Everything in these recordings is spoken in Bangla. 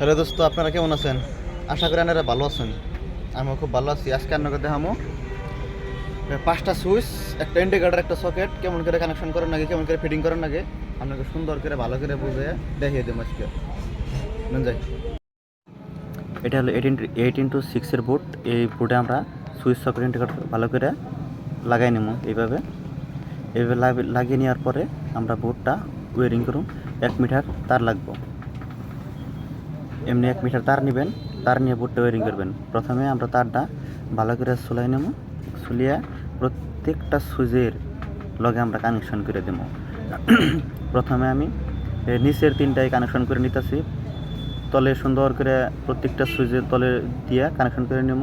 হ্যালো দোস্ত, আপনারা কেমন আছেন? আশা করি আপনারা ভালো আছেন। আমিও খুব ভালো আছি। আজকে আপনাকে দেখামো 5টা সুইচ, একটা ইন্ডিকেটর, একটা সকেট কেমন করে কানেকশন করেন নাকি, কেমন করে ফিটিং করেন নাকি আপনাকে সুন্দর করে ভালো করে বুঝে দেখিয়ে দেবো আজকে। মন যাই। এটা হলো 8x6 বোর্ড। এই বোর্ডে আমরা সুইচ, সকেট, ইন্ডিকেটর ভালো করে লাগাই নেবো। এইভাবে লাগিয়ে নেওয়ার পরে আমরা বোর্ডটা ওয়ারিং করুন। 1 মিটার তার লাগবো। এমনি 1 মিটার তার নেবেন, তার নিয়ে বোর্ডটা ওয়ারিং করবেন। প্রথমে আমরা তারটা ভালো করে সুলাই নেব। সুলিয়ে প্রত্যেকটা সুইচের লগে আমরা কানেকশন করে দেবো। প্রথমে আমি নিচের 3টায় কানেকশন করে নিতেছি। তলে সুন্দর করে প্রত্যেকটা সুইচের তলে দিয়ে কানেকশন করে নেব।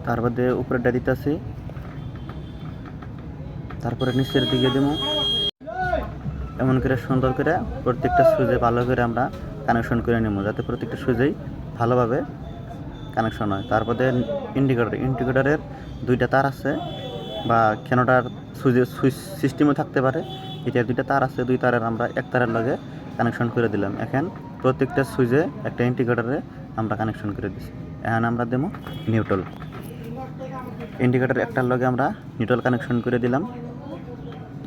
তার বাদে উপরেরটা দিতেছি, তারপরে নিচের দিকে দেবো। এমন করে সুন্দর করে প্রত্যেকটা সুইচে ভালো করে আমরা কানেকশন করে নেব, যাতে প্রত্যেকটা সুইচেই ভালোভাবে কানেকশন হয়। তারপরে ইন্ডিকেটরের 2টা তার আছে, বা কেনটার সুইচ সিস্টেমও থাকতে পারে। এটা 2টা তার আছে, 2 তারের আমরা 1 তারের লগে কানেকশন করে দিলাম। এখন প্রত্যেকটা সুইচে একটা ইন্ডিকেটরে আমরা কানেকশন করে দিচ্ছি। এখন আমরা দেবো নিউট্রাল। ইন্ডিকেটর একটার লগে আমরা নিউট্রাল কানেকশন করে দিলাম।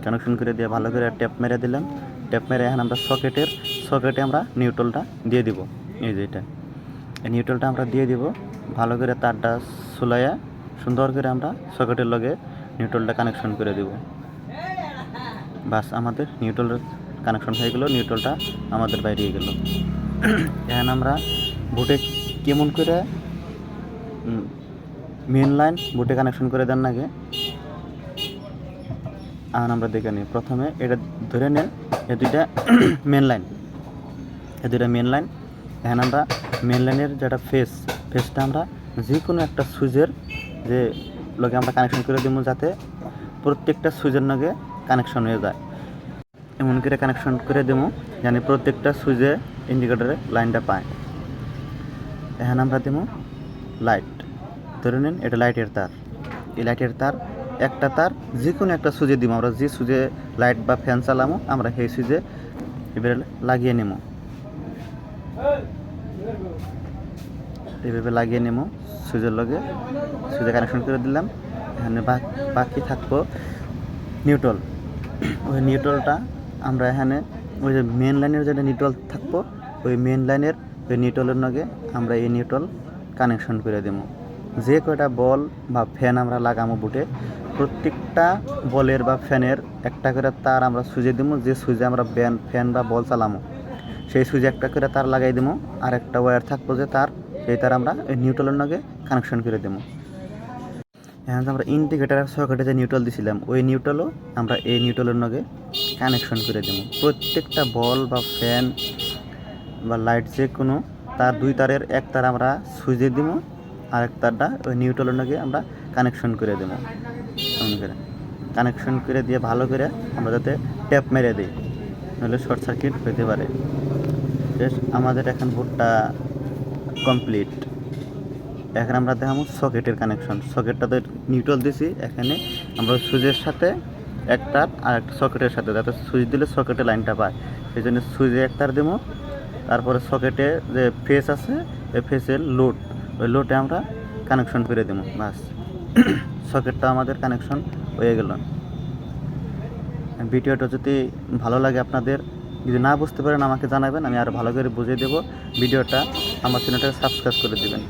কানেকশন করে দিয়ে ভালো করে ট্যাপ মেরে দিলাম। ট্যাপ মেরে এখন আমরা সকেটে আমরা নিউট্রালটা দিয়ে দিব। এই যে এটা নিউট্রালটা আমরা দিয়ে দিব। ভালো করে তারটা সুলাইয়া সুন্দর করে আমরা সকেটের লগে নিউট্রালটা কানেকশন করে দিব। বাস, আমাদের নিউট্রালের কানেকশন হয়ে গেল। নিউট্রালটা আমাদের বাইরে গেল। এখন আমরা বোর্ডে কেমন করে মেন লাইন বোর্ডে কানেকশন করে দেন নাকি এখন আমরা দেখে নিই। প্রথমে এটা ধরে নেন, এই 2টা মেন লাইন, এই 2টা মেন লাইন। এখন আমরা মেন লাইনের যেটা ফেসটা আমরা যে কোনো একটা সুইচের যে লগে আমরা কানেকশন করে দেবো, যাতে প্রত্যেকটা সুইচের লগে কানেকশন হয়ে যায়। এমন করে কানেকশন করে দেবো জানি প্রত্যেকটা সুইচে ইন্ডিকেটরে লাইনটা পায়। এখন আমরা দেবো লাইট। ধরে নিন এটা লাইটের তার। এই লাইটের তার একটা তার যে কোনো একটা সুইচে দিব। আমরা যে সুইচে লাইট বা ফ্যান চালামো আমরা সেই সুইচে এবারে লাগিয়ে নেব। এইভাবে লাগিয়ে নেব সুইচের লগে। সুইচে কানেকশন করে দিলাম। এখানে বাকি থাকবো নিউট্রাল। ওই নিউট্রালটা আমরা এখানে ওই যে মেন লাইনের যেটা নিউট্রাল থাকবো, ওই মেন লাইনের ওই নিউট্রালের লগে আমরা এই নিউট্রাল কানেকশন করে দেবো। যে কয়টা বল বা ফ্যান আমরা লাগামো বুটে, প্রত্যেকটা বলের বা ফ্যানের একটা করে তার আমরা সুইচে দেবো। যে সুইচে আমরা ফ্যান বা বল চালামো সেই সুইচে একটা করে তার লাগাই দেবো। আর একটা ওয়্যার থাকবো যে তার, সেই তার আমরা এই নিউট্রালের লগে কানেকশন করে দেবো। এখন আমরা ইন্ডিকেটর সকেটে যে নিউট্রাল দিছিলাম, ওই নিউট্রালও আমরা এই নিউট্রালের লগে কানেকশন করে দেবো। প্রত্যেকটা বল বা ফ্যান বা লাইট যে কোনো তার 2 তারের 1 তার আমরা সুইচে দেবো, আর 1 তারটা ওই নিউট্রালের লগে আমরা কানেকশন করে দেবো। এমন করে কানেকশন করে দিয়ে ভালো করে আমরা যাতে ট্যাপ মেরে দিই, নাহলে শর্ট সার্কিট হতে পারে। বেশ, আমাদের এখন বোর্ডটা কমপ্লিট। এখন আমরা দেখাবো সকেটের কানেকশন। সকেটটা তো নিউট্রাল দিছি, এখানে আমরা সুইচের সাথে 1 তার আর একটা সকেটের সাথে, যাতে সুইচ দিলে সকেটে লাইনটা পায়, সেই জন্য সুইচে 1 তার দেবো। তারপরে সকেটে যে ফেস আছে, ওই ফেসের ওই লোডে আমরা কানেকশন করে দেবো। বাস, সকেটটা আমাদের কানেকশন হয়ে গেল। ভিডিওটা যদি ভালো লাগে আপনাদের, যদি না বুঝতে পারেন আমাকে জানাবেন, আমি আরও ভালো করে বুঝিয়ে দেবো। ভিডিওটা আমার চ্যানেলটা সাবস্ক্রাইব করে দেবেন।